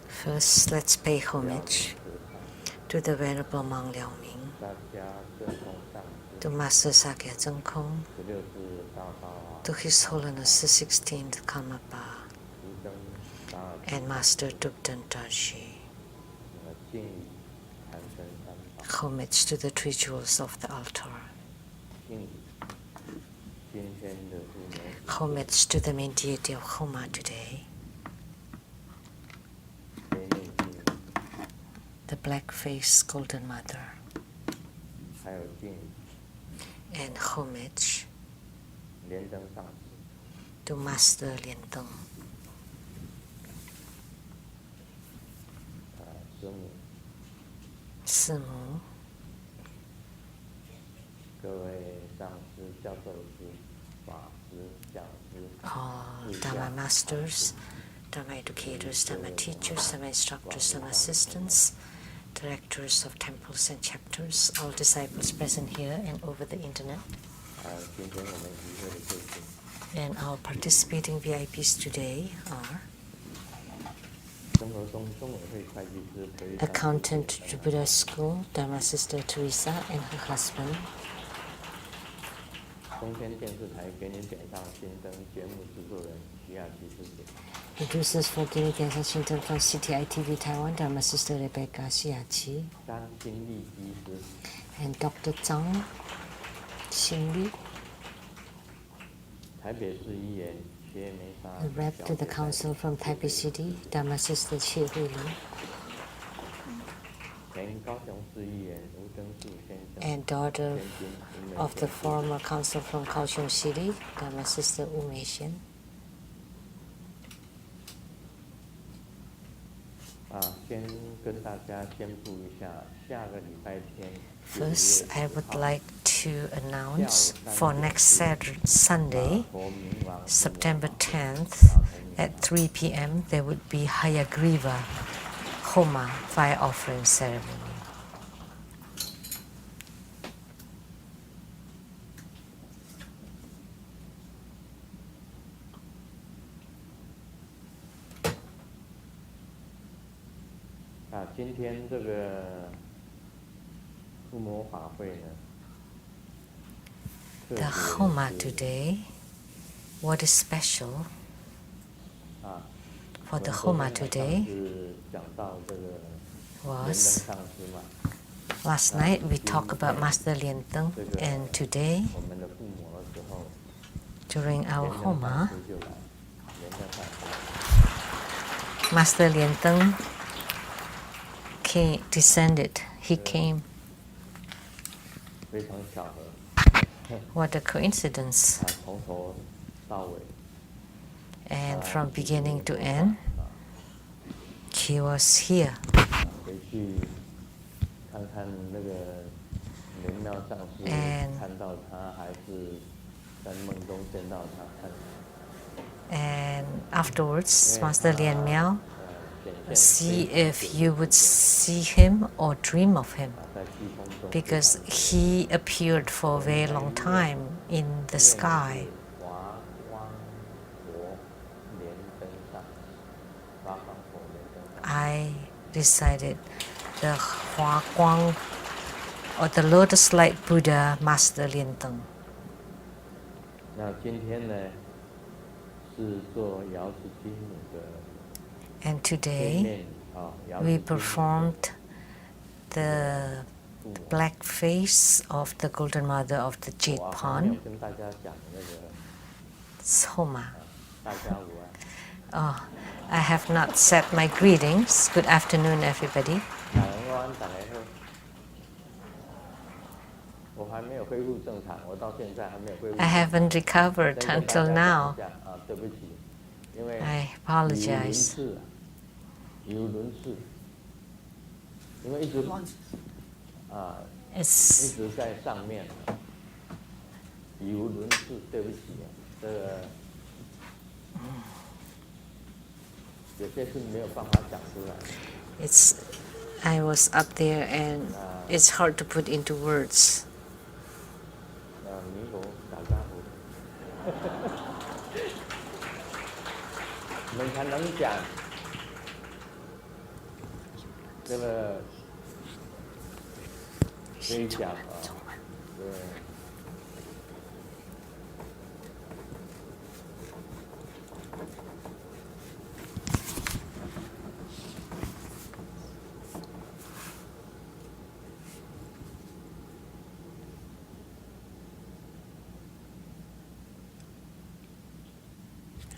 First, let's pay homage to the Venerable Monk Liao Ming, to Master Sakya Zhengkong, to His Holiness the 16th Karmapa, and Master Dubten Tarji. Homage to the three jewels of the altar. Homage to the main deity of Homa today, the black-faced Golden Mother, and homage to Master Lianteng, Simu, all Dharma masters, Dharma educators, Dharma teachers, Dharma instructors, Dharma assistants, directors of temples and chapters, all disciples present here and over the internet, and our participating VIPs today are Accountant to Buddha School, Dharma Sister Teresa and her husband, producers for Daily Dancing Shinton from CTI TV Taiwan, Dharma Sister Rebecca Xiaqi, and Dr. Zhang Xinli, a rep to the council from Taipei City, Dharma Sister Qie Huili, and daughter of the former council from Kaohsiung City, Dharma Sister Wu Meixian. First, I would like to announce for next Sunday, September 10th at 3 p.m. there would be Hayagriva Homa fire offering ceremony. The Homa today, what is special for the Homa today was, last night we talked about Master Lianteng, and today, during our Homa, Master Lianteng descended. He came. What a coincidence. And from beginning to end, he was here. And afterwards, Master Lian Miao, see if you would see him or dream of him, because he appeared for a very long time in the sky. I recited the Hua Guang or the Lotus Light Buddha Master Lianteng. And today we performed the black face of the Golden Mother of the Jade Pond, Homa. Oh, I have not said my greetings. Good afternoon, everybody. I haven't recovered until now. I apologize. It's I was up there and it's hard to put into words. 我们才能讲这个可以讲啊，对。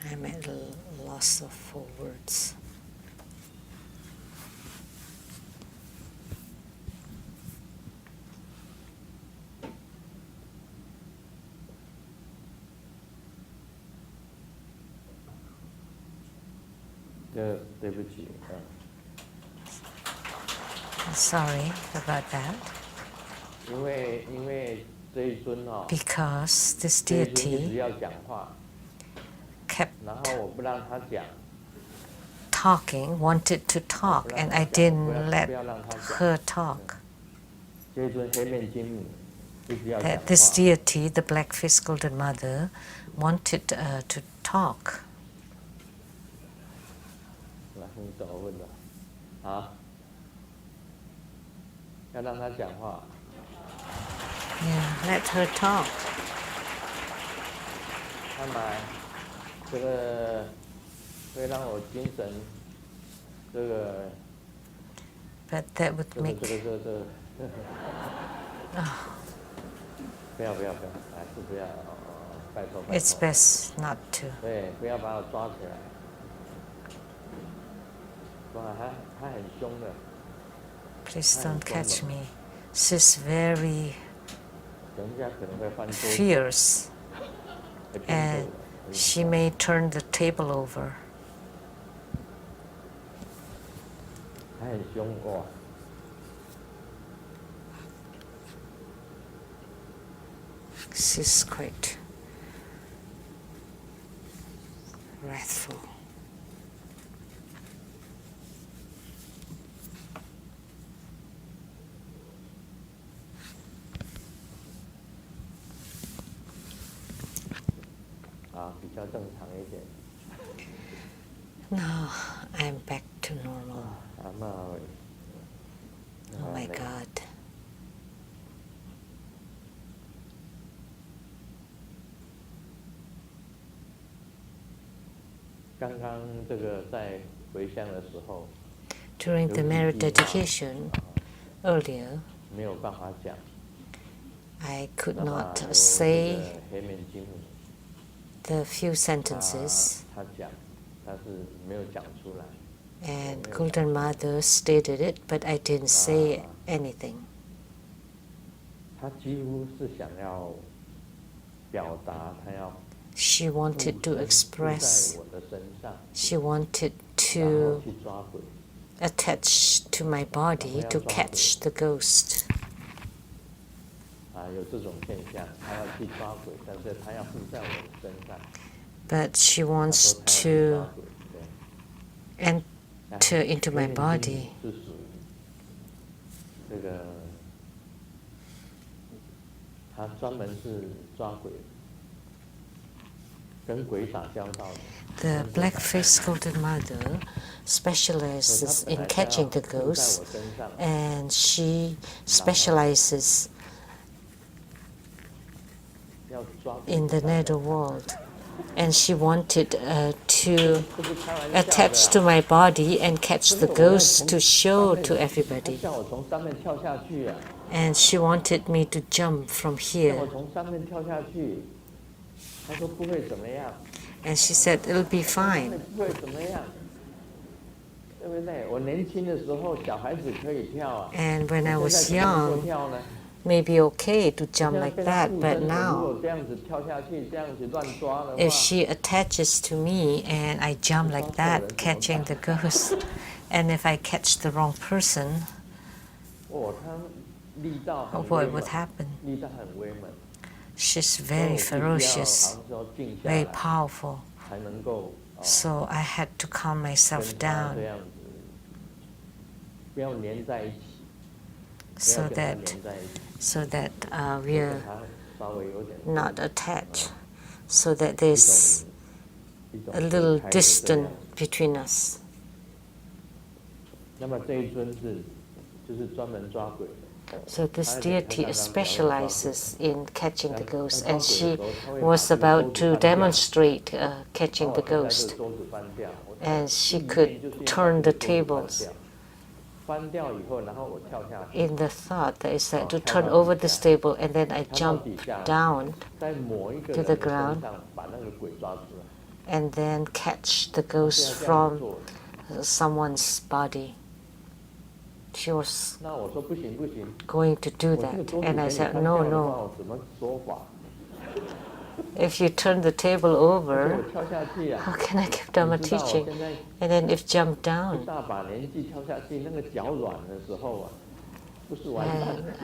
I'm at a loss for words. Sorry about that. Because this deity kept talking, wanted to talk, and I didn't let her talk. That this deity, the black-faced golden mother, wanted to talk. Yeah, let her talk. But that would make... Oh. It's best not to. Please don't catch me. She's very fierce, and she may turn the table over. She's quite wrathful. Now I'm back to normal. Oh my God. During the marriage dedication earlier, I could not say the few sentences, and Golden Mother stated it, but I didn't say anything. She wanted to express, she wanted to attach to my body to catch the ghost. But she wants to enter into my body. The black-faced golden mother specializes in catching the ghosts, and she specializes in the nether world. And she wanted to attach to my body and catch the ghosts to show to everybody. And she wanted me to jump from here. And she said, it'll be fine. And when I was young, maybe okay to jump like that, but now, if she attaches to me and I jump like that, catching the ghost, and if I catch the wrong person, what would happen? She's very ferocious, very powerful. So I had to calm myself down so that we're not attached, so that there's a little distant between us. 那么这一尊就是专门抓鬼的。 So this deity specializes in catching the ghost, and she was about to demonstrate catching the ghost, and she could turn the tables. In the thought, that is that to turn over this table, and then I jump down to the ground, and then catch the ghost from someone's body. She was going to do that, and I said, no. If you turn the table over, how can I give Dharma teaching? And then if jump down. And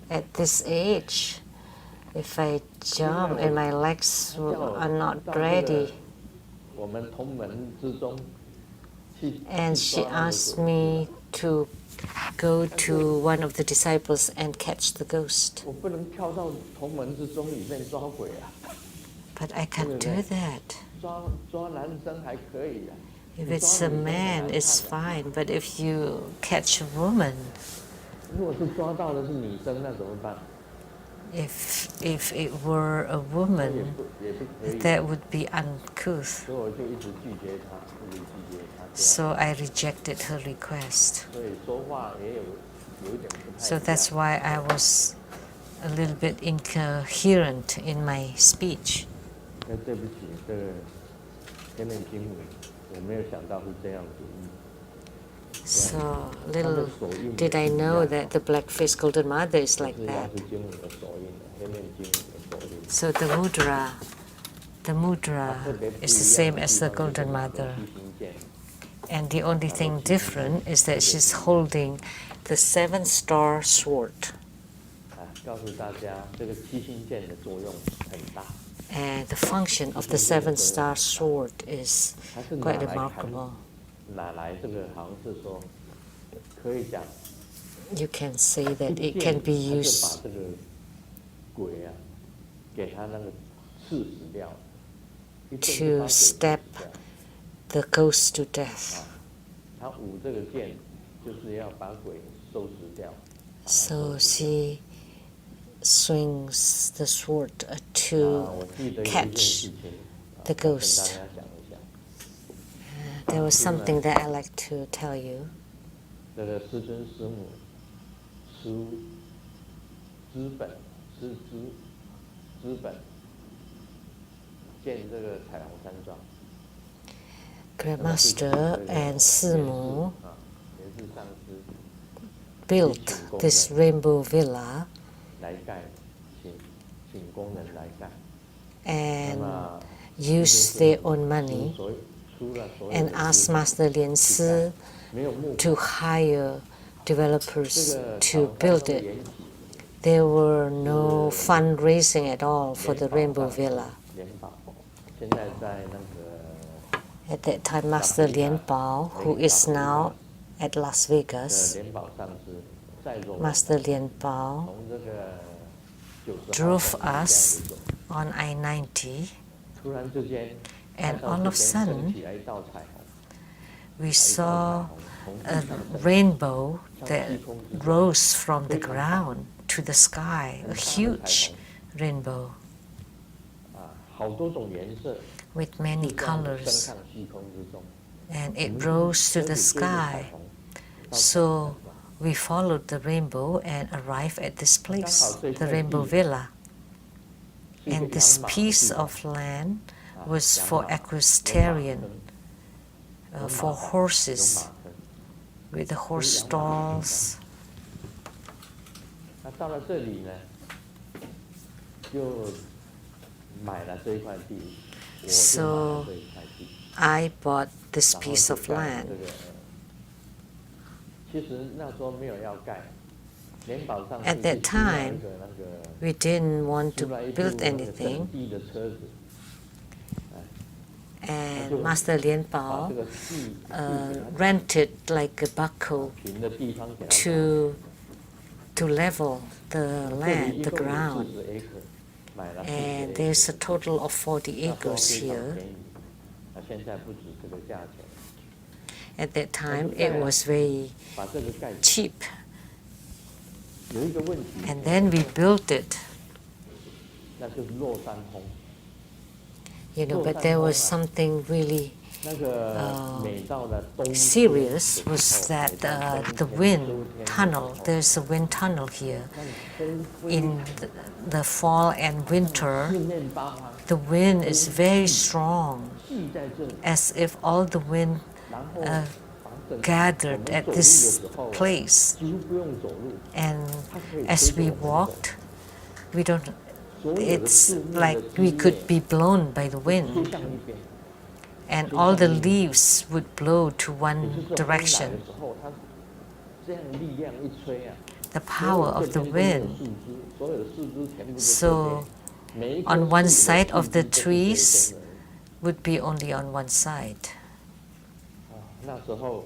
at this age, if I jump and my legs are not ready, and she asked me to go to one of the disciples and catch the ghost. But I can't do that. If it's a man, it's fine. But if you catch a woman, if it were a woman, that would be uncouth. So I rejected her request. So that's why I was a little bit incoherent in my speech. So little did I know that the black-faced golden mother is like that. So the mudra is the same as the golden mother. And the only thing different is that she's holding the 7-star sword. And the function of the 7-star sword is quite remarkable. You can say that it can be used to stab the ghost to death. So she swings the sword to catch the ghost. There was something that I like to tell you. Grandmaster and Simu built this rainbow villa and used their own money and asked Master Lian Si to hire developers to build it. There were no fundraising at all for the rainbow villa. At that time, Master Lian Bao, who is now at Las Vegas, Master Lian Bao drove us on I-90, and all of a sudden we saw a rainbow that rose from the ground to the sky, a huge rainbow with many colors, and it rose to the sky. So we followed the rainbow and arrived at this place, the Rainbow Villa. And this piece of land was for equestrian, for horses, with the horse stalls. So I bought this piece of land. At that time, we didn't want to build anything, and Master Lian Bao rented like a backhoe to level the land, the ground. And there's a total of 40 acres here. 现在不止这个价钱。 At that time, it was very 把这个盖起 cheap. 有一个问题， And then we built it, 那就是落山风。 but there was something really 那个每到了冬天 serious was that the wind tunnel, there's a wind tunnel here. In the fall and winter, 四面八方 the wind is very strong, 聚在这里， as if all the wind 然后 uh, 防整 gathered at this 我们走路的时候 place. 几乎不用走路， And 它可以 as 推 we 着我们走 walked, we don't, 所有的 it's 树木的 like 枝 we 叶 could be blown by the 推 wind, 向一边， and all the leaves would blow to one 也就是风来 direction. 的时候，它这样力量一吹啊， The power of the 这边都 wind. 没有树枝，所有的树枝全部都 So 每一棵 on one 树 side of the 树枝都是这 trees 边的 would be only on one side. 那时候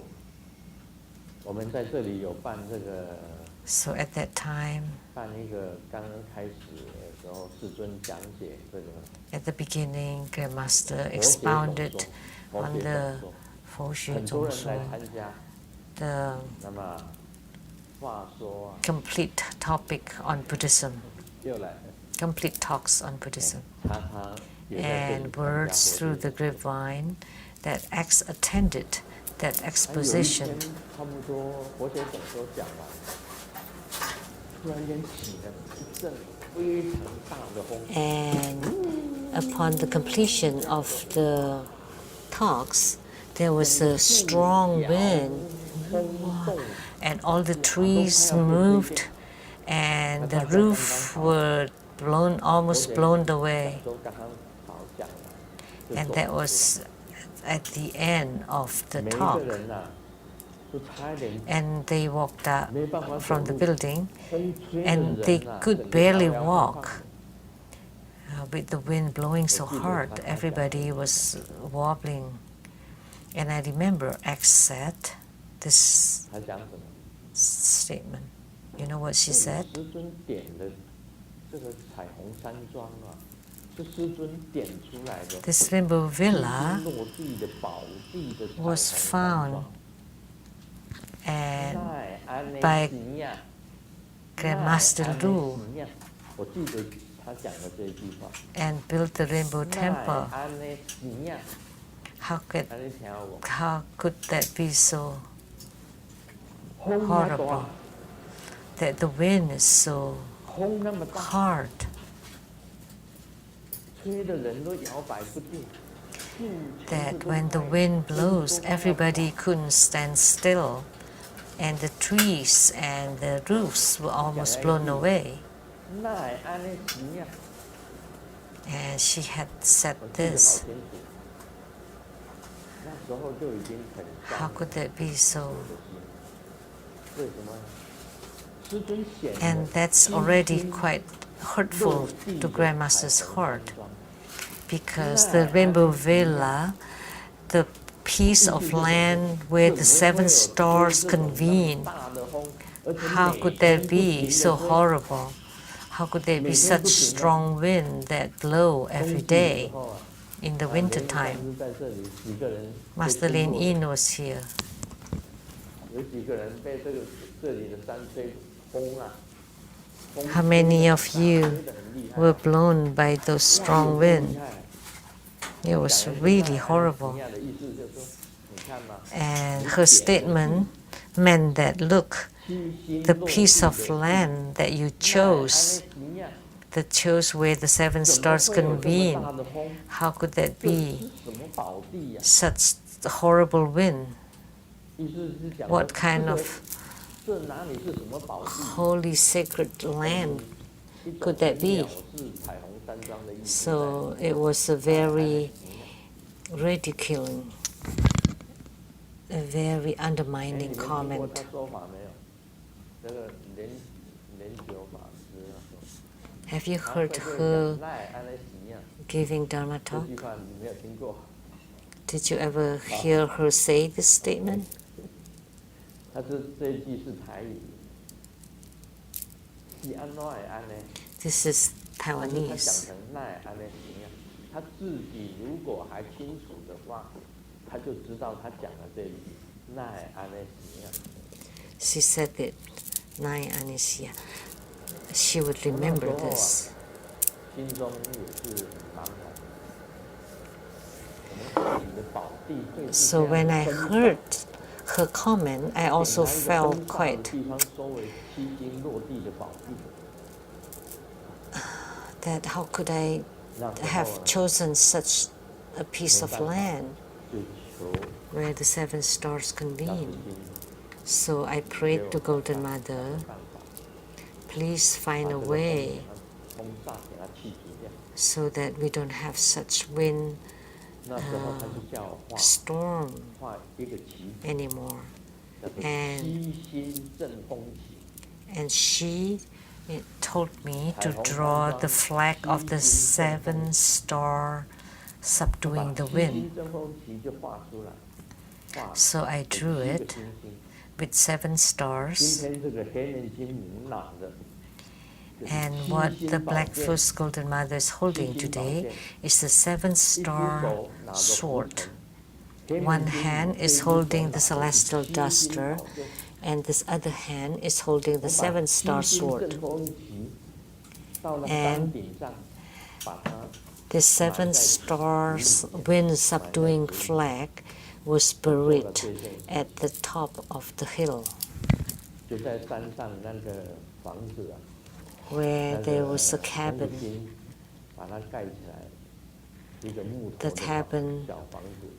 我们在这里有办这个 So at that time, 办一个刚刚开始的时候，世尊讲解这个 at the beginning, Grandmaster 佛学总 expounded 说，佛 on 学 the 总说，佛学很多总人来说参加。 the 那么话说啊， complete topic on Buddhism, 又来了， complete talks on Buddhism, 常常也在这里 and 参加 words 佛 through 学 the grapevine that attended that 有一 exposition. 天差不多佛学总说讲完，突然间起了一阵非常大的风， And upon the completion of the talks, there was a strong wind, 风动， and all the trees moved, and the roof were blown, almost blown away. 都刚刚好讲了，就 And 走 that 出 was at the end of 来 the 每一个 talk. 人呐，就差一点 And they walked out 没办法走 from the 路， building, 风吹的 and they 人呐， could 整个 barely 摇摇晃 walk. 晃 With the wind blowing so hard, everybody was wobbling. And I remember X said this 他讲什么？ statement. You know what she 这 said? 师尊点的这个彩虹山庄啊，是师尊点出来的。 This rainbow villa 落地的宝地的彩虹 was 山 found 庄 and 奈安内 by 西亚 Grandmaster 奈安内 Lu 西亚我记得他讲的这一句话。 and built the rainbow 奈 temple. 安内西亚， How could 安内听我， that be so 风那么 horrible? 大， That the wind is so 风那么大， hard 吹的人都摇摆不定。树全 that 部都 when the 在 wind 风 blows, 中摇摆 everybody couldn't stand still, and the trees and the roofs were almost blown away. 奈安内西亚， And she had said 我记得好 this. 清楚。那时候就已经很 How 伤 could that be so? 为什么？师尊显得 And that's already quite hurtful to Grandmaster's heart, because the Rainbow Villa, the piece of land where the 7 stars convene, how could that be so horrible? How could there be such strong wind that blow every day in the winter time? Master Lin Yin was here. 有几个人被这里的山吹风啊， How many of you were blown by those strong wind? It was really horrible. 的意思就是说，你看嘛， And her statement meant that, look, the piece of land that you chose, that chose where the 7 stars convene, how could that be 什么宝地呀？ such horrible wind? 意思是讲 What kind of 这哪里是什么宝地？ holy sacred land could that be? 是彩虹山庄的意思。 So it was a very ridiculing, a very undermining 你们听过 comment. 他说法没有？这个莲九法师啊说。 Have you heard her 赖安内西亚 giving Dharma 这 talk? 句话你没有听过？ Did you ever hear her say this statement? 他这一句是台语，是安怎会安呢？ This is 他讲 Taiwanese. 成赖安内西亚，他自己如果还清楚的话，他就知道他讲的这里奈安内西亚。She said that Nai Anesia. She would remember this. 心中也是茫然。我们自己的宝地会是 So when I heard her comment, I also felt quite 地方收为七经落地的宝地。that how could I have chosen such a piece of land where the 7 stars convene? So I prayed to Golden Mother, please find a way so that we don't have such wind storm anymore. And she told me to draw the flag of the 7 star subduing the wind. So I drew it with 7 stars. And what the Blackfoot Golden Mother is holding today is the 7 star sword. One hand is holding the celestial duster, and this other hand is holding the 7 star sword. And the 7 stars wind subduing flag was buried at the top of the hill, where there was a cabin. The cabin,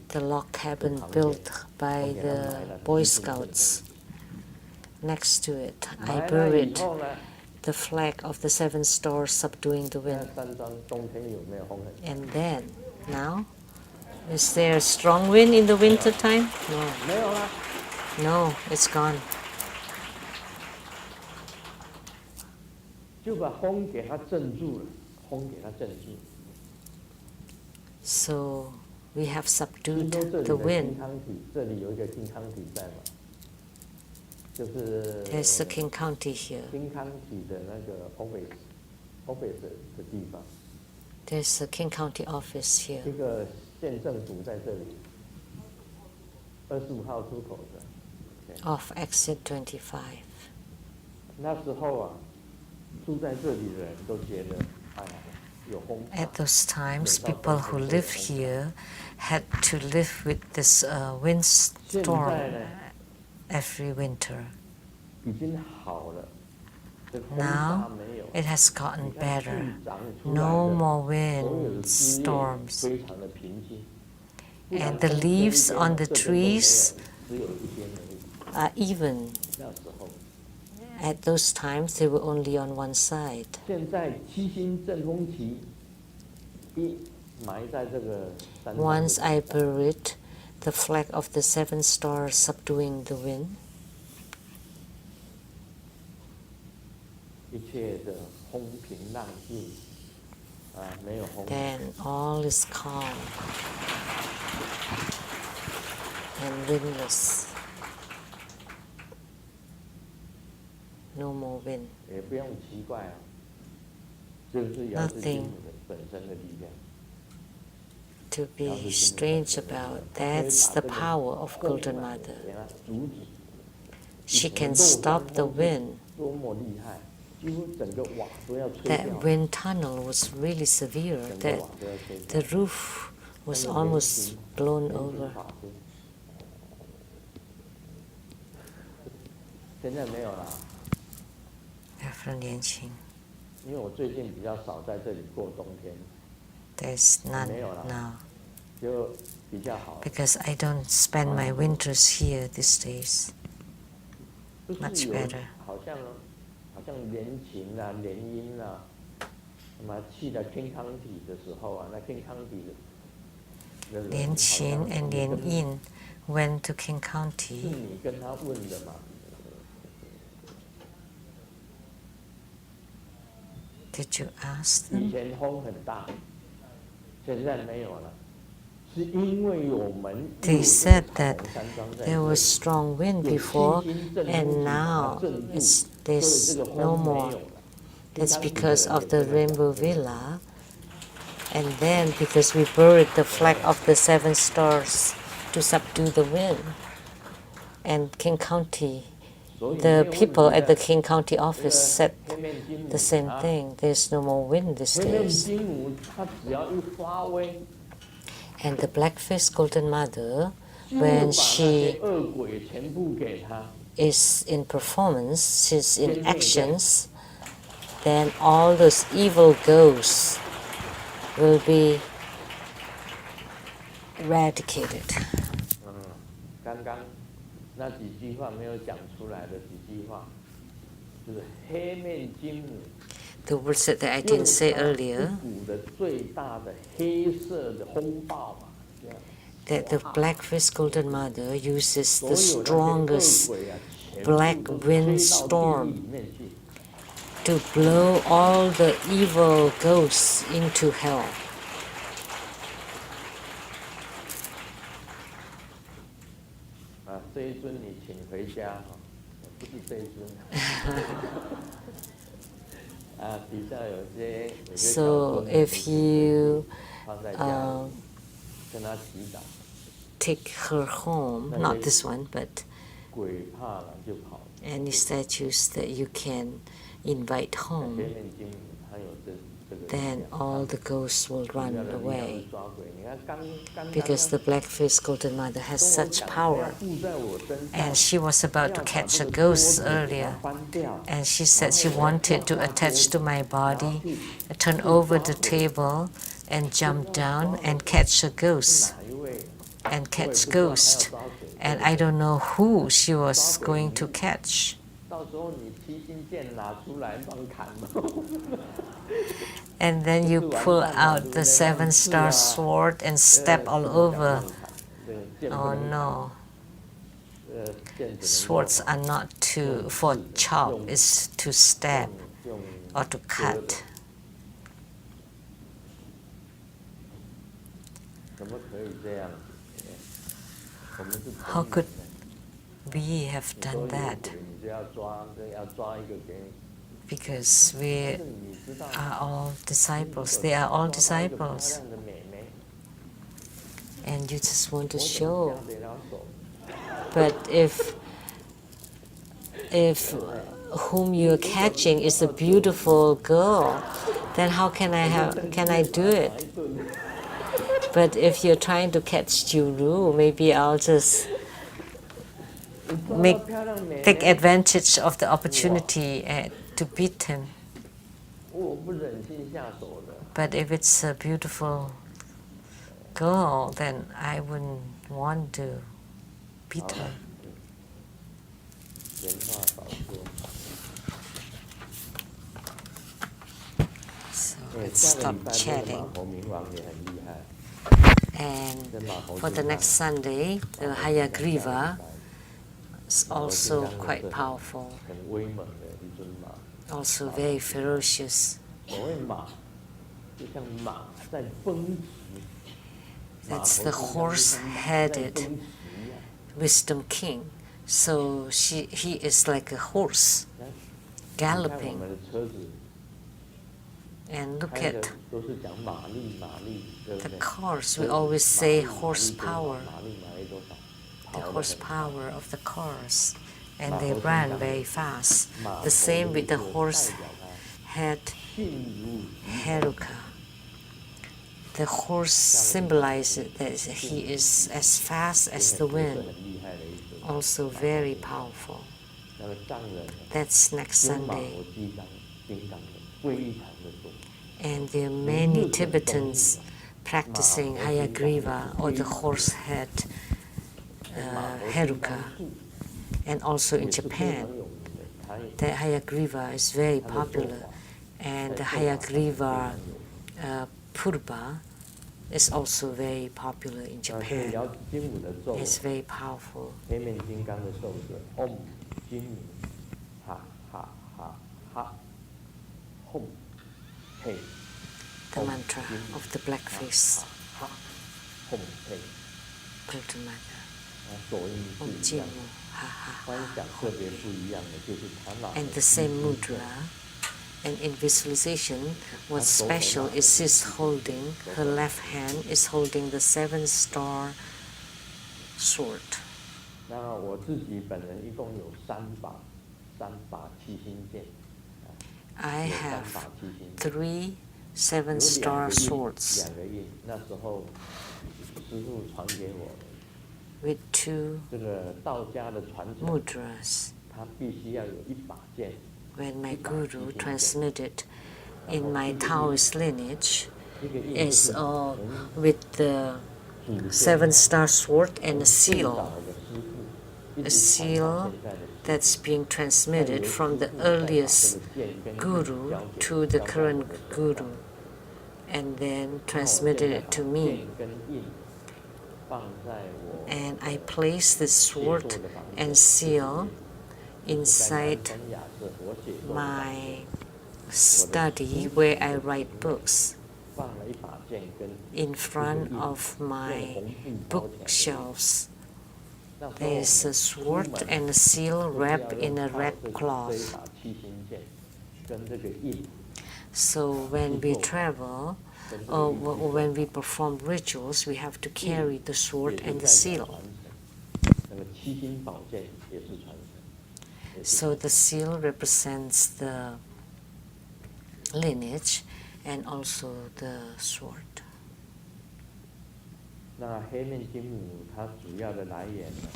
the log cabin built by the Boy Scouts. Next to it, I buried the flag of the 7 stars subduing the wind. And then, now, is there a strong wind in the winter time? No. No, it's gone. So we have subdued the wind. There's a King County here. There's a King County office here. Off exit 25. At those times, people who live here had to live with this windstorm every winter. Now it has gotten better. No more wind storms. And the leaves on the trees are even. At those times, they were only on one side. Once I buried the flag of the 7 stars subduing the wind, then all is calm and windless. No more wind. Nothing to be strange about. That's the power of Golden Mother. She can stop the wind. That wind tunnel was really severe, that the roof was almost blown over. There's none now. Because I don't spend my winters here these days. Much better. 连琴 and 连音 went to King County. Did you ask them? They said that there was strong wind before, and now there's no more. That's because of the Rainbow Villa. And then, because we buried the flag of the 7 stars to subdue the wind, and King County, the people at the King County office said the same thing. There's no more wind these days. And the black-faced golden mother, when she is in performance, she's in actions, then all those evil ghosts will be eradicated. 刚刚那几句话没有讲出来的几句话，就是黑面金母。The words that I didn't say earlier, that the black-faced golden mother uses the strongest black windstorm to blow all the evil ghosts into hell. 这一尊你请回家哈，不是这一尊。底下有些 So if you 跟他祈祷 take her home, not this one, but 鬼怕了就跑。 any statues that you can invite home, then all the ghosts will run away. Because the black-faced golden mother has such power. And she was about to catch a ghost earlier. And she said she wanted to attach to my body, turn over the table, and jump down and catch a ghost. And catch ghost. And I don't know who she was going to catch. And then you pull out the 7-star sword and step all over. Oh no. Swords are not for chop, it's to stab or to cut. How could we have done that? Because we are all disciples. They are all disciples. And you just want to show. But if whom you're catching is a beautiful girl, then how can I do it? But if you're trying to catch Juru, maybe I'll just take advantage of the opportunity to beat him. But if it's a beautiful girl, then I wouldn't want to beat her. So let's stop chatting. And for the next Sunday, the Hayagriva is also quite powerful, also very ferocious. That's the horse-headed wisdom king. So he is like a horse galloping. And look at the cars. We always say horsepower. The horsepower of the cars. And they run very fast. The same with the horse-head Heruka. The horse symbolizes that he is as fast as the wind. Also very powerful. That's next Sunday. And there are many Tibetans practicing Hayagriva or the horse head Heruka. And also in Japan, the Hayagriva is very popular. And the Hayagriva Purba is also very popular in Japan. It's very powerful. The mantra of the black face. Golden Mother. And the same mudra And in visualization, what's special is she's holding, her left hand is holding the 7-star sword. 那我自己本人一共有3把七星剑。 I have 3 7-star swords 2个印，那时候师父传给我 with 2这个道家的传承 mudras. 它必须要有1把剑。 When my guru transmitted in my Taoist lineage is with the 7-star sword and a seal that's being transmitted from the earliest guru to the current guru, and then transmitted it to me. And I place the sword and seal inside my study where I write books, in front of my bookshelves. There is a sword and a seal wrapped in a red cloth. So when we travel or when we perform rituals, we have to carry the sword and the seal. So the seal represents the lineage and also the sword. 那黑面金母它主要的来源呢，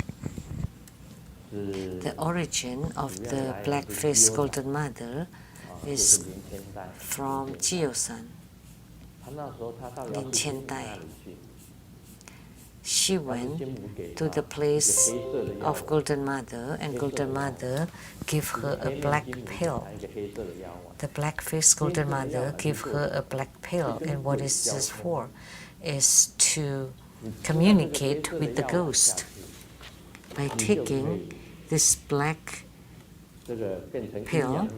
是 The origin of the black-faced golden mother is from Jiosan. 他那时候他到姚世金那里去， She went to the place of Golden Mother, and Golden Mother gave her a black pill. The black-faced Golden Mother gave her a black pill, and what is this for? Is to communicate with the ghost. By taking this black pill,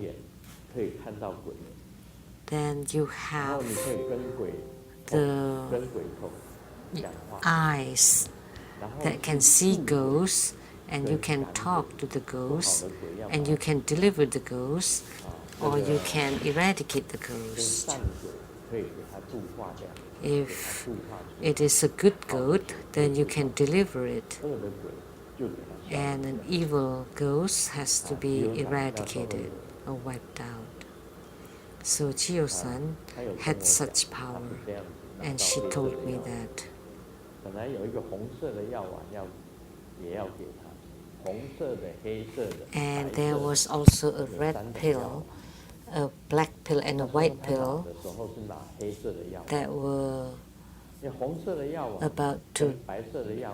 then you have the eyes that can see ghosts, and you can talk to the ghost, and you can deliver the ghost, or you can eradicate the ghost. If it is a good goat, then you can deliver it, and an evil ghost has to be eradicated or wiped out. So Jiosan had such power, and she told me that. And there was also a red pill, a black pill and a white pill that were about to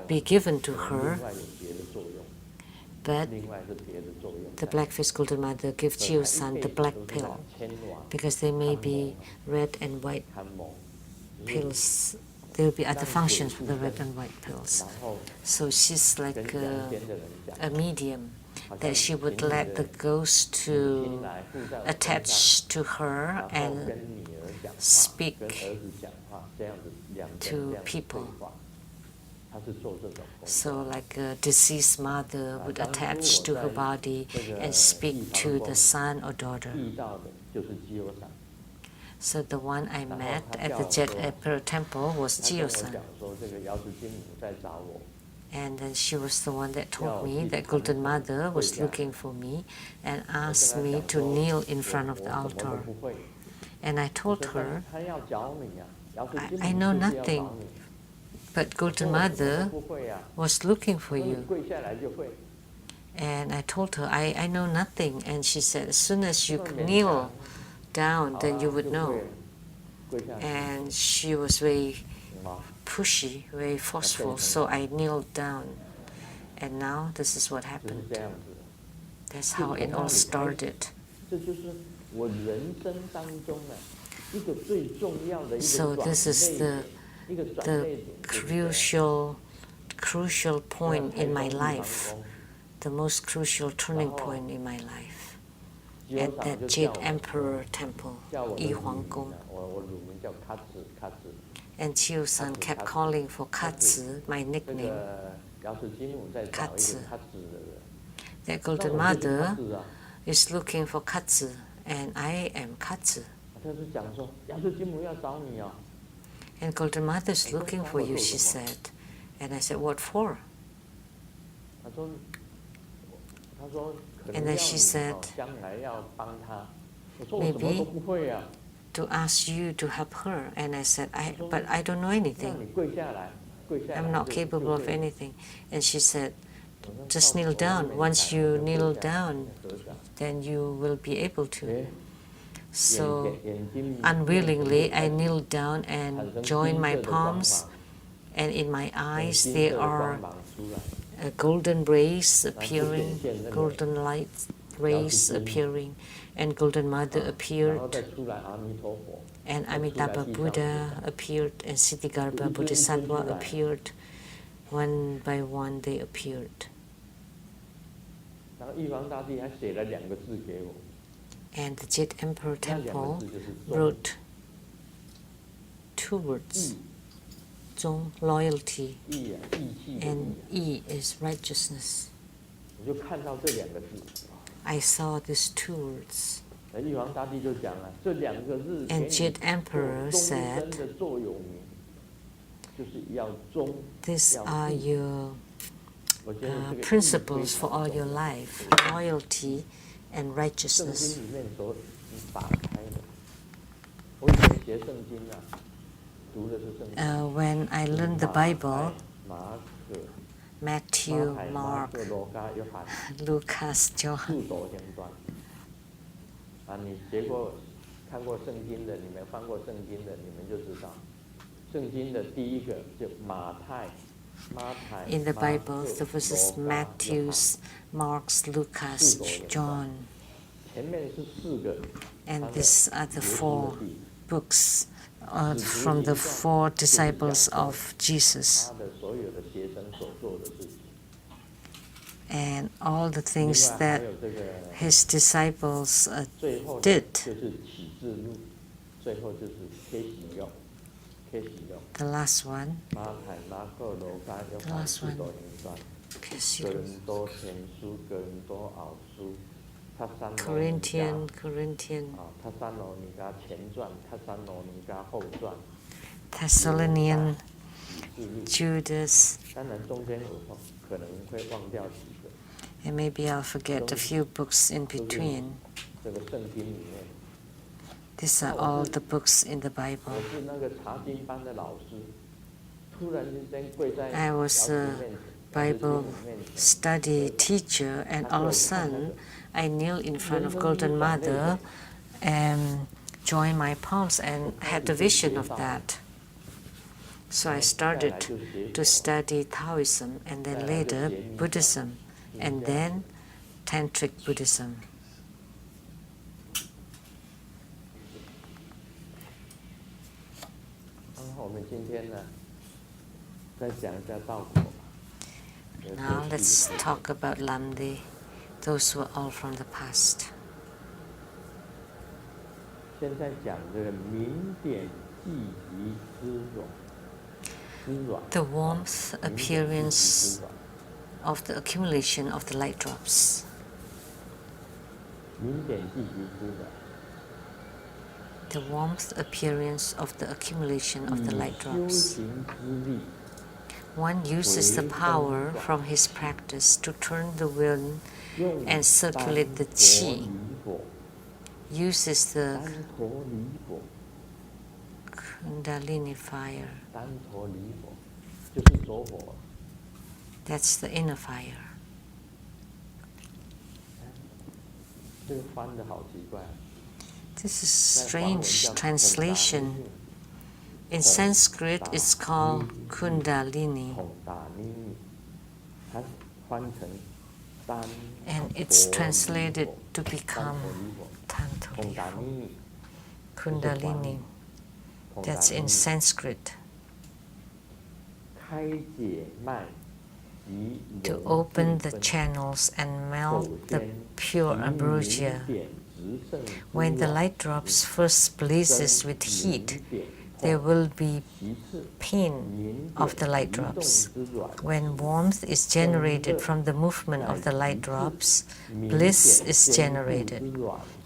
be given to her, but the black-faced golden mother gave Jiosan the black pill because there may be red and white pills. There will be other functions for the red and white pills. So she's like a medium, that she would let the ghost to attach to her and speak to people. So like a deceased mother would attach to her body and speak to the son or daughter. So the one I met at the Jet Emperor Temple was Jiosan. And then she was the one that told me that Golden Mother was looking for me and asked me to kneel in front of the altar. And I told her, I know nothing, but Golden Mother was looking for you. And I told her, I know nothing. And she said, as soon as you kneel down, then you would know. And she was very pushy, very forceful, so I kneeled down. And now this is what happened. That's how it all started. So this is the crucial point in my life, the most crucial turning point in my life, at that Jade Emperor Temple, Yi Huang Gong. And Jiosan kept calling for Katsu, my nickname, Katsu. That Golden Mother is looking for Katsu, and I am Katsu. 他就讲说，亚述金母要找你哦。 And Golden Mother's looking for you, she said. And I said, what for? 他说可 And 能 then 要 she 你 said, 将来要帮他。我说我什么都不会啊。 to ask you to help her. And I said, but I don't know anything. 你跪下来，跪下来。 I'm not capable of anything. And she said, just kneel down. Once you kneel down, then you will be able to. So unwillingly, I kneeled down and joined my palms, and in my eyes there are golden rays appearing, golden light rays appearing, and Golden Mother appeared, and Amitabha Buddha appeared, and Siddhigarbha Bodhisattva appeared. One by one they appeared. And the Jet Emperor Temple wrote 2 words, Zong, loyalty, and Yi is righteousness. I saw these 2 words. And Jet Emperor said, these are your principles for all your life, loyalty and righteousness. When I learned the Bible, Matthew, Mark, Lucas, John. 你看过圣经的，你们翻过圣经的，你们就知道，圣经的第一个就马太。 In the Bible, the verses Matthew, Mark, Lucas, John. And these are the 4 books from the 4 disciples of Jesus. And all the things that his disciples did. The last one. The last one. Corinthian. Thessalonian. Judas. And maybe I'll forget a few books in between. These are all the books in the Bible. I was a Bible study teacher, and all of a sudden I knelt in front of Golden Mother and joined my palms and had the vision of that. So I started to study Taoism, and then later Buddhism, and then Tantric Buddhism. Now let's talk about Lamdre. Those were all from the past. The warmth appearance of the accumulation of the light drops. The warmth appearance of the accumulation of the light drops. One uses the power from his practice to turn the wind and circulate the qi. Uses the Kundalini fire. That's the inner fire. This is strange translation. In Sanskrit, it's called Kundalini. And it's translated to become Tantolifu. Kundalini. That's in Sanskrit. To open the channels and melt the pure ambrosia. When the light drops first blazes with heat, there will be pain of the light drops. When warmth is generated from the movement of the light drops, bliss is generated.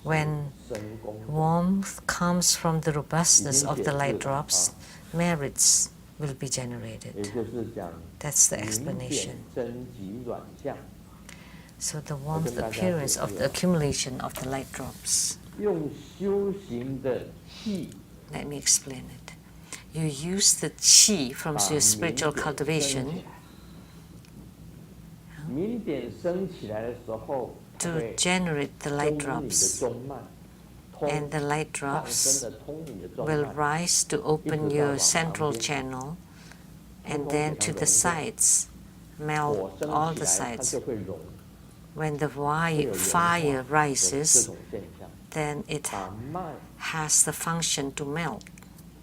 When 深功的， warmth comes from the robustness of the light drops, merits will be 也 generated. 就是讲 That's the 明 explanation. 点真极软相， So the warmth appearance of the accumulation of the light drops. 用修行的气 Let me explain it. You use the qi from 把 your 明 spiritual 点升起 cultivation 来。明点升起来的时候，它 to 会 generate the 通 light 你的 drops, 中脉，通 and the light 上升 drops 的通你的中 will 脉， rise to open your central channel, and then to the sides, 火 melt 升 all 起 the 来，它 sides. 就会融， When the 会有融化 fire 的这 rises, 种现象， then it 把脉 has the function to melt.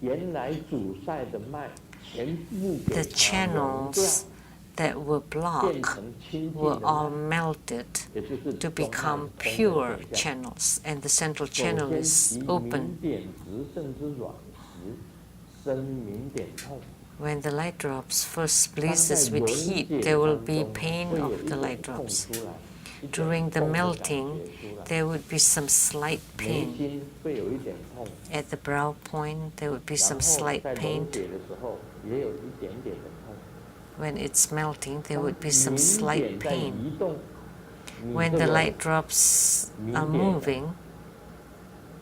原来阻塞的脉全部 The 给它融掉， channels that were 变 blocked 成清净 were 的 all 脉， melted 也就是中 to 脉 become 通的 pure 现象。 channels, and the central 首 channel 先 is 其 open. 明点直甚至软时，生明点痛。 When the light drops first 当在 blazes 溶 with 解 heat, there will 当 be 中， pain 会有 of 一 the 种 light 痛 drops. 出来，一种 During the 痛的感 melting, 觉出来， there would be some slight 眉 pain. 心会有一点痛， At the brow point, there would be 然 some 后 slight 在溶 pain. 解的时候也有一点点的痛。 When it's melting, there 当 would be some 明 slight 点在 pain. 移动，你 When 这 the 个 light drops are 明点 moving,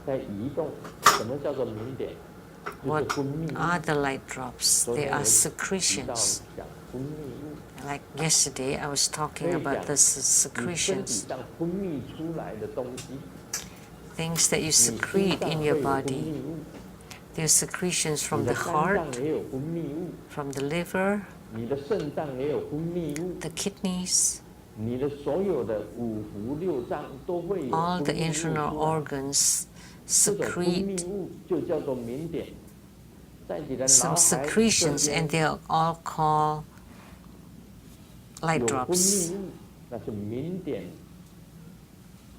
在移动，什么叫做明点？就是 what 分泌 are 物。 the light drops? 昨 They 天 are 有提到 secretions. 讲分泌物， Like yesterday, I was 可 talking 以 about 讲 the 你身体 secretions, 上分泌出来的东西， things that you 你心 secrete 脏 in 会 your 有分 body. 泌物， There's secretions 你 from 的 the 肝 heart, 脏也有分泌物， from the liver, 你的肾脏也有分泌物， the kidneys, 你的所有的五腑六脏都会有 all 分 the 泌物 internal 出来。 organs 这种分 secrete 泌物就叫做明点，在你的 some 脑海这 secretions, 边 and they are all called light 有分 drops. 泌物，那是明点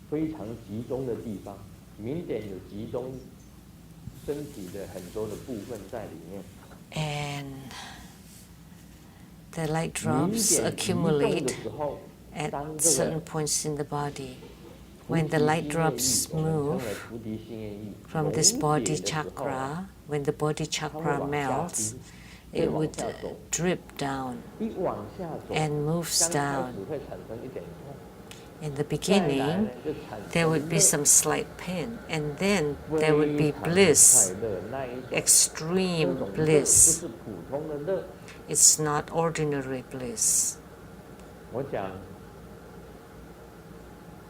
非常集中的地方。明点有集中身体的很多的部分在里面。 And the light 明 drops 点移动 accumulate 的时候， at 当这 certain 个 points in the body. 菩 When the 提 light 心业 drops 意，我们称 move 为菩提心业意， from 溶 this 解 body 的时候， chakra, when the body 它会 chakra 往下 melts, 滴，会 it 往 would 下走， drip down 一往下走， and moves 刚开 down. 始会产生一点痛， In the 再来 beginning, 呢就产 there 生 would be 乐， some slight pain, and then there would be 非常的 bliss, 快乐那一种。这 extreme 种乐不 bliss. 是普通的乐。 It's not ordinary bliss. 我讲，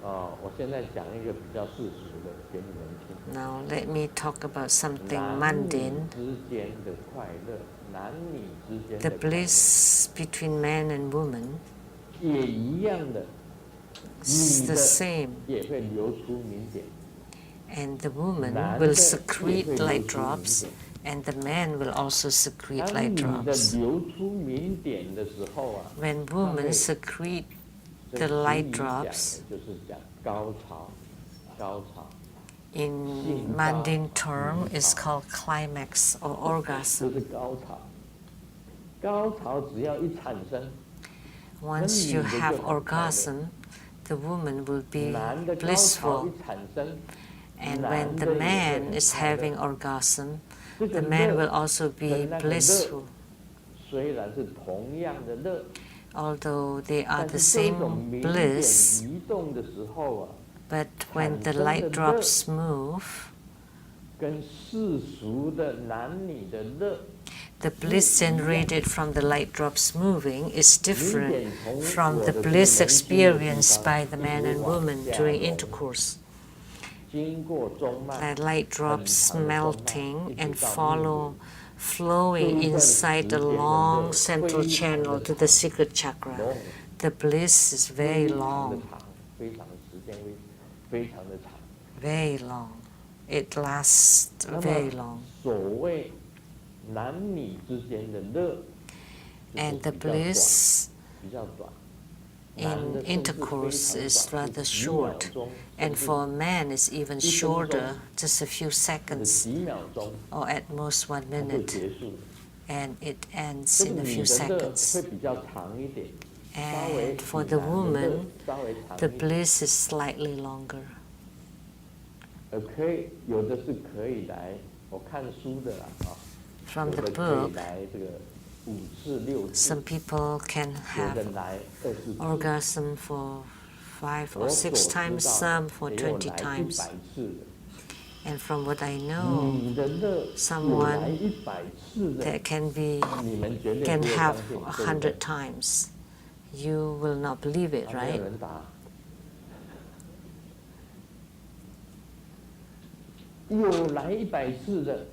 我现在讲一个比较世俗的给你们听。 Now let me talk about something 男女 mundane. 之间的快乐，男女之间 The 的快乐 bliss between man and woman 也一样的， is 女 the 的 same, 也会流出明点， and the woman 男 will 的也 secrete 会流 light 出明 drops, 点。 and the man will also secrete 当 light 女的 drops. 流出明点的时候啊， When 它 women 会 secrete 这 the 俗 light 语讲的 drops, 就是讲高潮，高潮。 in mundane term is called climax or 就 orgasm. 是高潮，高潮只要一产生， Once you have orgasm, the woman will be 男的高潮 blissful. 一产生， And 男 when 的 the 也会 man 很 is 快乐 having orgasm, 这个 the man 乐 will also 跟 be 那个乐 blissful. 虽然是同样的乐， Although they are 但 the 是这 same 种明点 bliss, 移动的时候啊， but when the 产生的 light 乐 drops move, 跟世俗的男女的乐， the bliss generated from the light drops moving is 明 different 点从 from 我 the 的这个 bliss 眉心的地 experienced 方 by the 一 man 直 and 往 woman 下 during 融， intercourse. 经过中脉， The light drops 很长的中脉， melting 一 and 直到密 follow, 度。 flowing inside the long central channel to the secret chakra. 龙 The bliss is very 非常的 long, 长，非常时间非常的长。 very long. It lasts 那么 very long. 所谓男女之间的乐，就是 And the 比较短， bliss 比较短。 in 男的甚至非 intercourse 常 is 短， rather 是几秒 short, 钟， and 甚至 for a man it's even 1分钟 shorter, just a few 是 seconds, 几秒钟 or at most 1它就 minute, 结束了。 and it ends 这 in 个 a 女 few 的乐 seconds. 会比较长一点，稍微 And for 比 the 男的乐 woman, 稍微长 the 一点。 bliss is slightly longer. 可以有的是可以来我看书的啦啊， From the 有的可以 book, 来这个5次6次， some people can 有 have 的来20次， orgasm for 5 or 我 6所 times, 知道 some 的 for 也有 20来 times. 100次的。 And from what I know, 你的乐有来 someone 100次的， that can 你们绝对 can 不会 have 相信，对不对？ 100 times. You will not believe it, 没有 right? 人答。有来100次的，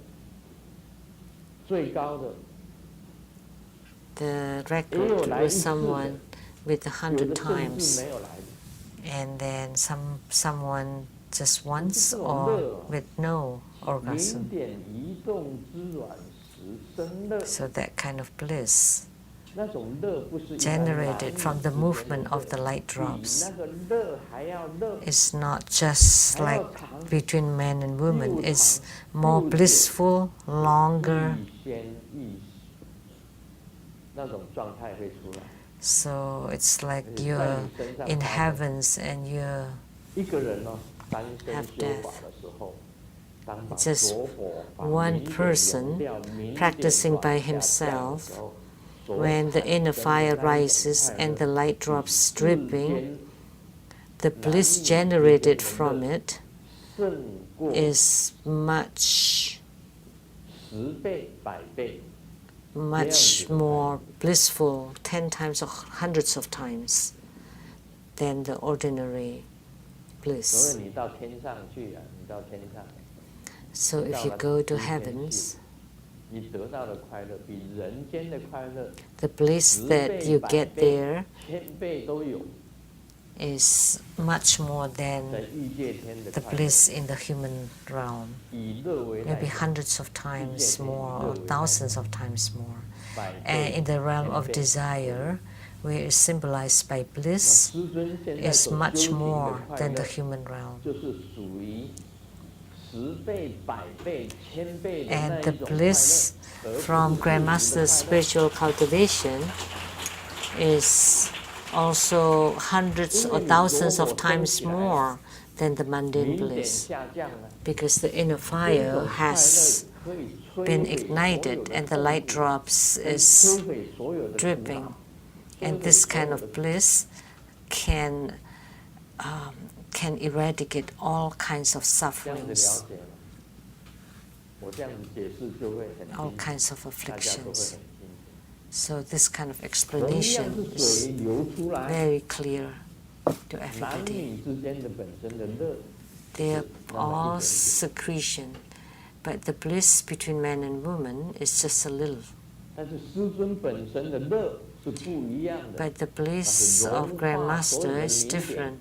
最高的， The 也 record 有来 was 1次的， someone with 有 100 的甚至 times, 没有来的。 and then someone just once 这种 or 乐啊， with no 明 orgasm. 点移动之卵石生乐， So that kind of bliss 那种乐不是一般 generated 男 from 女 the 之间 movement 的 of the 乐， light 比 drops. 那个乐还要乐， It's not just 还要 like 长， between men and women. 又 It's 长 more 又久， blissful, longer. 亦仙亦喜，那种状态会出来。 So it's like 而且在 you're 你身上 in 发生。 heavens and you're 一个人呢，单身 have 修 death. 法的时候，当把 Just 着火把 one 明点 person 融掉，明点 practicing 往 by 下降的 himself. 时候，所 When the 产 inner 生的 fire 那一种 rises 快 and 乐， the light 比 drops 世 dripping, 间 the 男 bliss 女之间 generated 的 from 乐 it 胜过 is much, 10倍、100倍。 much more blissful, 10 times or hundreds of times than the ordinary 所 bliss. 以你到天上去啊，你到天上， So 你到 if you 了 go to 新天 heavens, 界，你得到的快乐比人间的快乐 the bliss 10 that 倍、 you 100 get 倍、 there 1000倍都有。 is much more 在 than 欲界天的 the 快乐， bliss in the human realm. 以乐为代 Maybe 价， hundreds of times more or thousands of times more. 100 倍、And in the realm 1000 of 倍。 desire, where it's symbolized by 那 bliss, 师尊现在 is 所修 much 行的 more 快 than the 乐， human realm. 就是属于10倍、100倍、1000倍的 And 那 the 一种快乐， bliss 而不是 from 世俗的快 Grandmaster's 乐。 spiritual cultivation is also hundreds 因 or 为你 thousands 着 of 火升 times 起来， more than the mundane 明点 bliss, 下降了， because the inner 这 fire 种快乐 has 可以摧 been 毁所有 ignited 的 and the 痛 light 苦， drops 跟 is 摧毁所有的苦 dripping. 恼， And 摧毁 this 所 kind 有 of 的 bliss can eradicate all kinds of 这样子了 sufferings, 解了，我这样子解释就会很 all 清楚， kinds of 大家都会很 afflictions. 清楚。 So this kind of 同样 explanation 是 is 水流出来， very clear to 男 everybody. 女之间的本身的乐， They're 是那么 all 一点点。 secretion, but the bliss between man and woman is just a little. 但是师尊本身的乐是不一样的， But the bliss of 它是融化所有 Grandmaster 的 is 明点， different.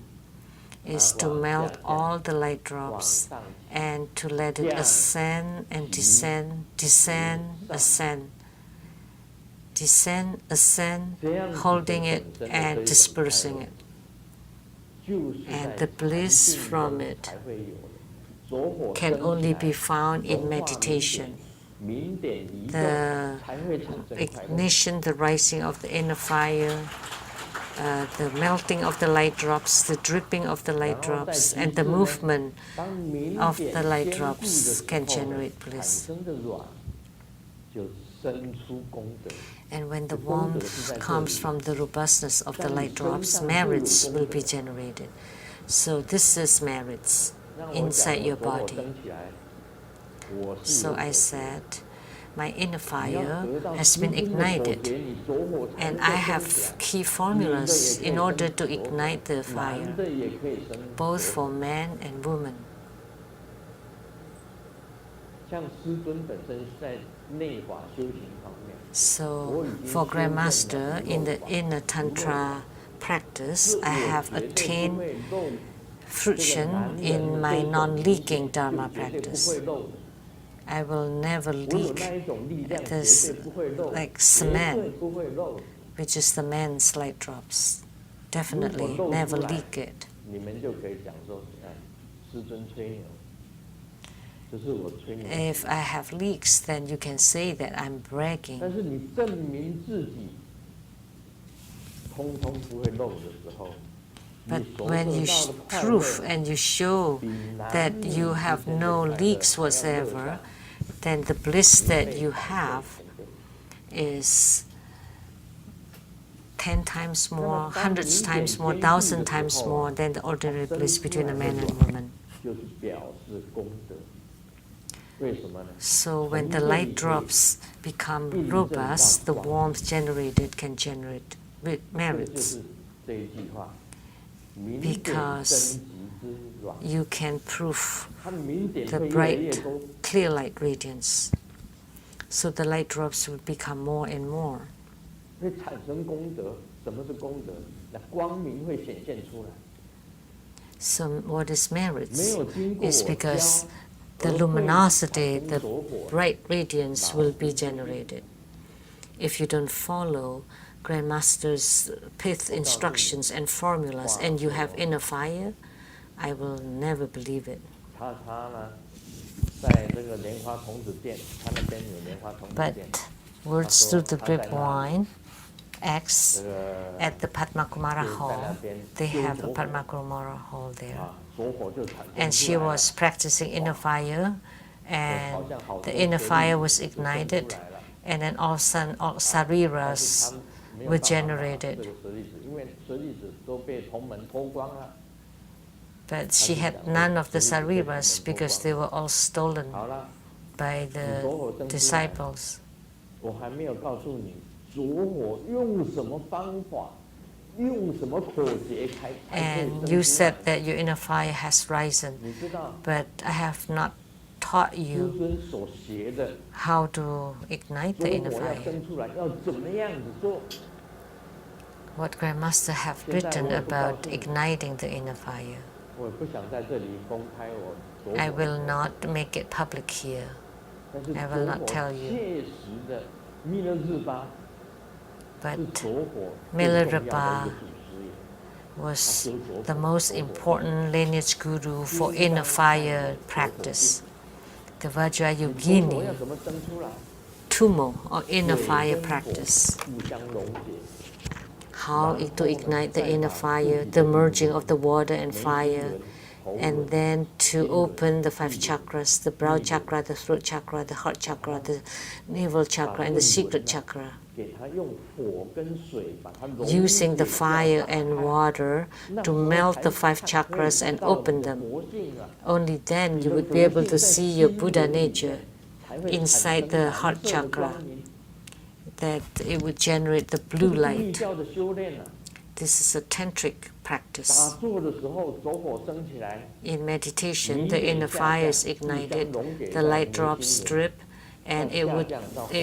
Is to 往下 melt 降， all the light 往 drops 上 and to let it 降， ascend and 急， descend, descend, 上， ascend, descend, ascend, 这样子 holding 的 it 本身的 and 这一种快 dispersing 乐 it.，就是在 And the 禅 bliss 定 from 中 it 才会有的。着火 can 升起 only 来 be found in 融化 meditation. 明点移动 The 才会产生快乐。 ignition, the rising of the inner fire, the melting of the light drops, the dripping of the light 然后在 drops, 极 and the 致呢， movement 当明 of 点 the light 坚固的 drops 时 can 候呢， generate 产 bliss. 生的卵就生出功德。 And when the 这功德 warmth 是在这 comes 里， from the robustness of the 在你 light 身 drops, 上就有 merits 功 will 德 be。generated. So this is merits 让我讲 inside 我 your 着火 body. 升起来，我是 So 有 I 所觉。 said, my inner 你要 fire 得到 has 师 been 尊的口 ignited, 诀，你着火才 and 能 I 够升起 have 来。 key 女的也 formulas 可以 in 升 order to 着火， ignite the 男 fire, 的也可以升 both 着 for 火。 man and woman. 像师尊本身在内法修行方面， So for Grandmaster, in the inner Tantra practice, 是 I 我 have 绝对不 attained 会漏这个 fruition 男人 in 的 my 这种 non-leaking 明显，就 Dharma 绝对不 practice. 会漏的。 I will never 我有 leak 那一种力量，绝 this 对不会漏， like 绝对 cement, 不会漏。 which is the man's light drops. Definitely 如果漏 never 出来 leak it. 你们就可以讲说，哎，师尊吹牛，这是我吹牛。 If I have leaks, then you can say that I'm 但 bragging. 是你证明自己通通不会漏的时候， But when you prove and you show that you have no leaks whatsoever, then the bliss that you have is 10 times more, hundreds times more, 1,000 times more than the ordinary bliss between a man and woman. So when the light drops become robust, the warmth generated can generate merits, because you can prove the bright, clear light radiance. So the light drops will become more and more. So what is merits is because the luminosity, the bright radiance will be generated. If you don't follow Grandmaster's pith instructions and formulas and you have inner fire, I will never believe it. But Words Through the Grapevine acts at the Padmakumara Hall. They have a Padmakumara Hall there. And she was practicing inner fire, and the inner fire was ignited, and then all of a sudden all sariras were generated. But she had none of the sariras because they were all stolen by the disciples. And you said that your inner fire has risen, but I have not taught you how to ignite the inner fire. What Grandmaster have written about igniting the inner fire, I will not make it public here. I will not tell you. But Milarepa was the most important lineage guru for inner fire practice. The Vajrayogini, Tumo, or inner fire practice. How to ignite the inner fire, the merging of the water and fire, and then to open the 5 chakras, the brow chakra, the throat chakra, the heart chakra, the navel chakra, and the secret chakra. Using the fire and water to melt the 5 chakras and open them. Only then you would be able to see your Buddha nature inside the heart chakra, that it would generate the blue light. This is a tantric practice. In meditation, the inner fire is ignited, the light drops drip, and it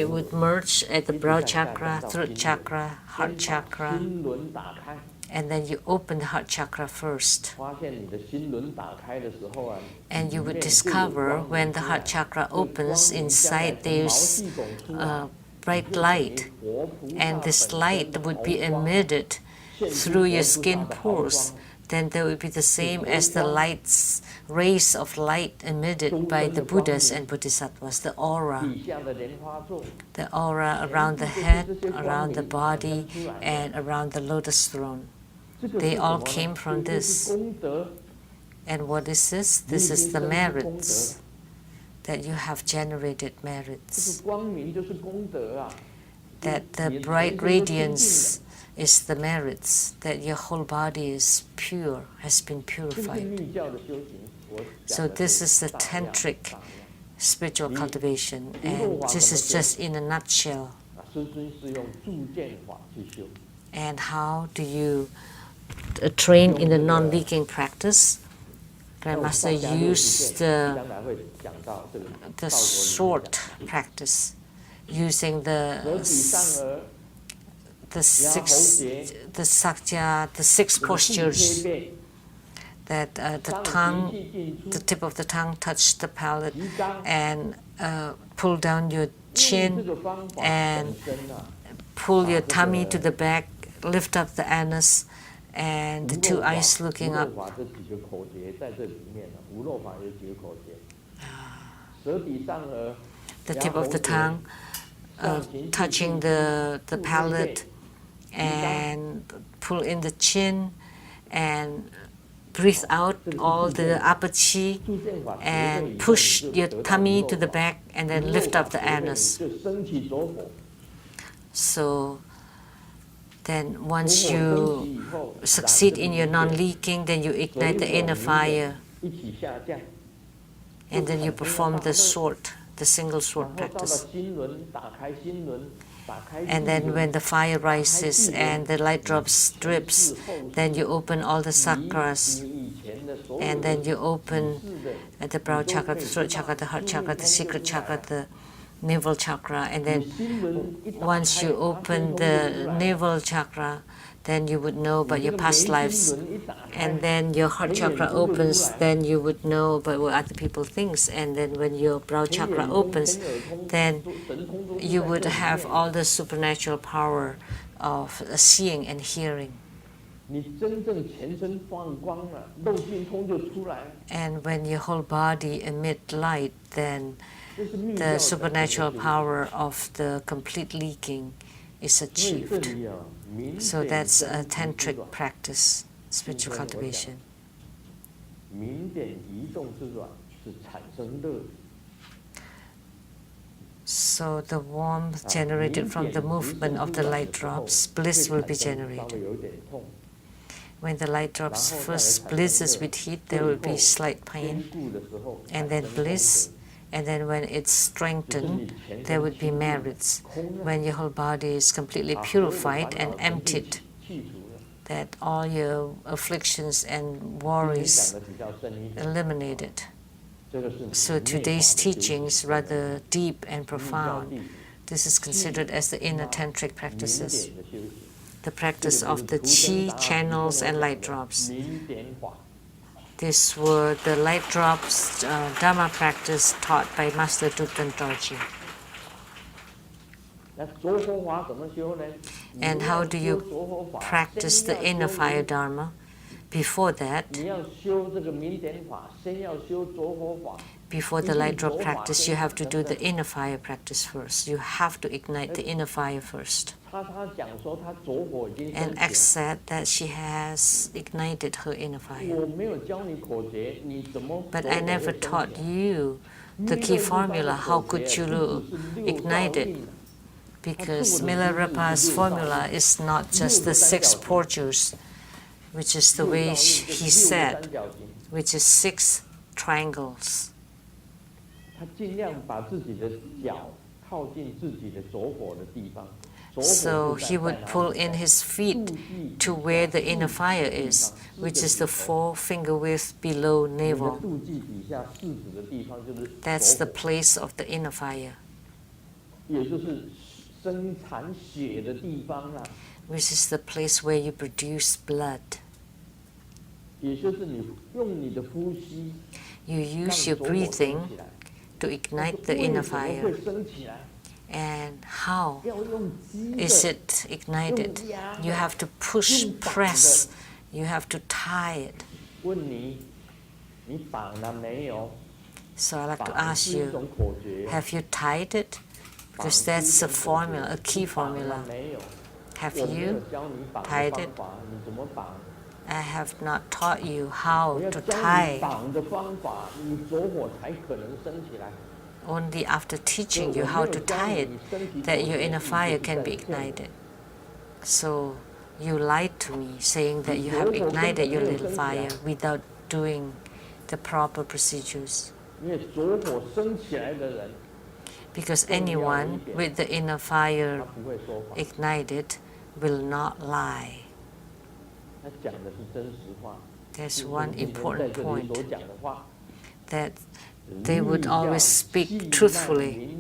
would merge at the brow chakra, throat chakra, heart chakra, and then you open the heart chakra first. And you would discover when the heart chakra opens, inside there's bright light, and this light would be emitted through your skin pores. Then there would be the same as the rays of light emitted by the Buddhas and Bodhisattvas, the aura around the head, around the body, and around the lotus throne. They all came from this. And what is this? This is the merits, that you have generated merits. That the bright radiance is the merits, that your whole body is pure, has been purified. So this is the tantric spiritual cultivation, and this is just in a nutshell. And how do you train in the non-leaking practice? Grandmaster used the short practice, using the 6 postures, that the tip of the tongue touched the palate, and pull down your chin, and pull your tummy to the back, lift up the anus, and the 2 eyes looking up. The tip of the tongue touching the palate, and pull in the chin, and breathe out all the upper chi and push your tummy to the back and then lift up the anus. So then once you succeed in your non-leaking, then you ignite the inner fire. And then you perform the single sword practice. And then when the fire rises and the light drops drips, then you open all the chakras. And then you open the brow chakra, the throat chakra, the heart chakra, the secret chakra, the navel chakra. And then once you open the navel chakra, then you would know about your past lives. And then your heart chakra opens, then you would know about what other people think. And then when your brow chakra opens, then you would have all the supernatural power of seeing and hearing. And when your whole body emit light, then the supernatural power of the complete leaking is achieved. So that's a tantric practice, spiritual cultivation. So the warmth generated from the movement of the light drops, bliss will be generated. When the light drops first blizzes with heat, there will be slight pain, and then bliss. And then when it's strengthened, there would be merits. When your whole body is completely purified and emptied, that all your afflictions and worries eliminated. So today's teaching is rather deep and profound. This is considered as the inner tantric practices, the practice of the chi, channels, and light drops. These were the light drops Dharma practice taught by Master Dukten Dorji. And how do you practice the inner fire Dharma? Before that, before the light drop practice, you have to do the inner fire practice first. You have to ignite the inner fire first. And accept that she has ignited her inner fire. But I never taught you the key formula. How could you ignite it? Because Milarepa's formula is not just the 6 portals, which is the way he said, which is 6 triangles. So he would pull in his feet to where the inner fire is, which is the 4 finger width below navel. That's the place of the inner fire, which is the place where you produce blood. You use your breathing to ignite the inner fire. And how is it ignited? You have to push, press, you have to tie it. So I'd like to ask you, have you tied it? Because that's a formula, a key formula. Have you tied it? I have not taught you how to tie. Only after teaching you how to tie it, that your inner fire can be ignited. So you lied to me, saying that you have ignited your little fire without doing the proper procedures. Because anyone with the inner fire ignited will not lie. There's one important point, that they would always speak truthfully.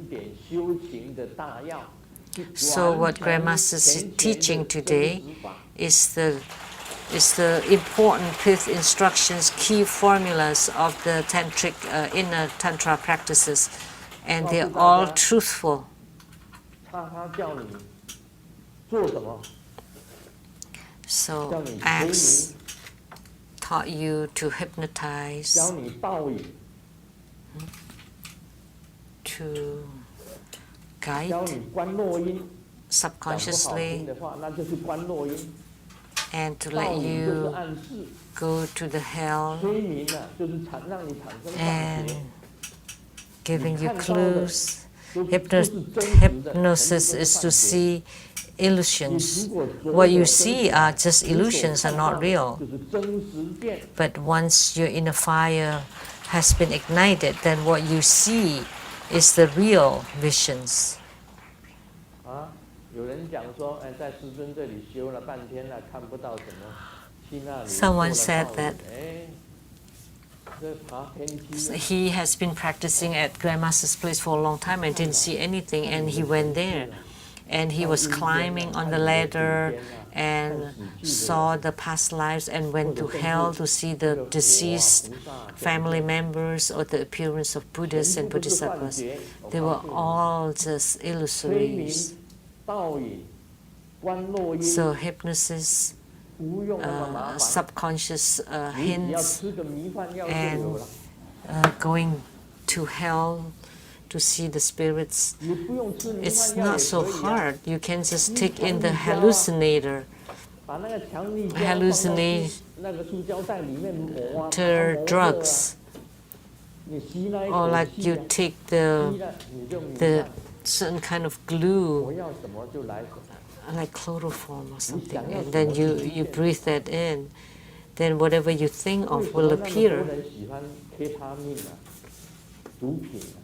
So what Grandmaster is teaching today is the important 5th instructions, key formulas of the tantric inner tantra practices, and they're all truthful. So Acts taught you to hypnotize, to guide subconsciously, and to 道 let 引就是 you 暗示， go to the hell 催眠呢、就是让你产生幻 and 觉。 giving you 你看到的 clues. 就是真实的，全部都 Hypnosis 是 is 幻 to 觉。 see 你 illusions. 如果所 What 有 you 升 see 起 are 来， just 你所 illusions, are 看到 not 的 real. 就是真实见。 But once your inner fire has been ignited, then what you see is the real visions. 啊，有人讲说，哎，在师尊这里修了半天了，看不到什么，去那里做 Someone 了 said 道 that 理，哎，这爬天梯啊， he has been practicing at Grandmaster's place for a long time and didn't see anything, and he went there. And he was climbing on the ladder and saw the past lives and went to hell to see the deceased family members or the appearance of Buddhas and Bodhisattvas. They were all just 催眠 illusories. 倒引、观落阴， So hypnosis, 不用那么麻烦， subconscious 你只要 hints, 吃个迷幻药就 and 有了。 going to hell to see the spirits. 你不用吃迷 It's 幻药 not 也 so 可以啊。 hard. You can just take in the hallucinator. 把那个强力胶放在那个塑胶袋里面磨啊，把它磨破啊。 Drugs, 你吸那一 or 口 like 气 you 啊， take 吸 the 了你就明 the 白， certain kind of 我 glue, 要什么就来什么。 like chloroform or something, and then you breathe that in. Then whatever you think 为 of 什 will 么那么多 appear. 人喜欢 K 他命啊，毒品啊？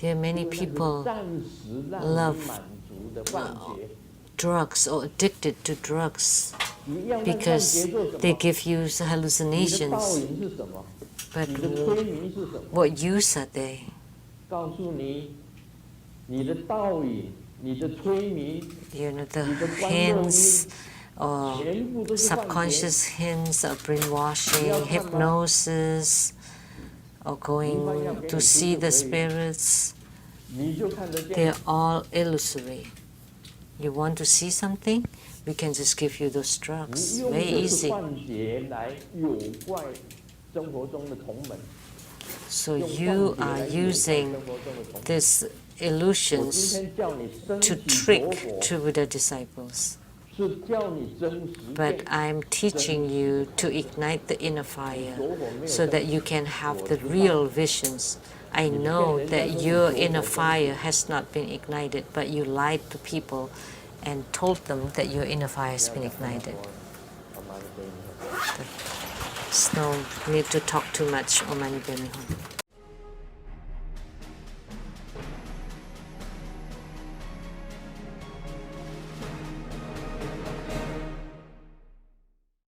There are 因 many 为那个 people 暂时让 love 你满足的幻觉。 drugs or addicted to drugs 你要那幻 because 觉做什 they 么？ give you 你的倒 hallucinations. 影是什么？ But 你的催眠是什么？ what use are they? 告诉你，你的倒影、你的催眠， You know, the 你的观落阴， hints or 全部都是幻觉。 subconscious hints of brainwashing, hypnosis, or going to see the spirits. 你就看得见。 They're all illusory. You want to see something? We can just give you those 你 drugs. 用 Very 的是 easy. 幻觉来诱怪生活中的同门。 So 用 you 幻觉 are 来诱怪 using 生活中的同门。 these 我今 illusions 天叫你身 to 体 trick 活佛， to Buddha disciples. 是叫你真实 But 见。 I'm teaching you to ignite the inner fire 所我没有 so that you can have the real visions. I know that your inner fire has not been ignited, but you lied to people and told them that your inner fire has been ignited. 好吗？ There's no need to talk too much, Om Mani Padme Hum.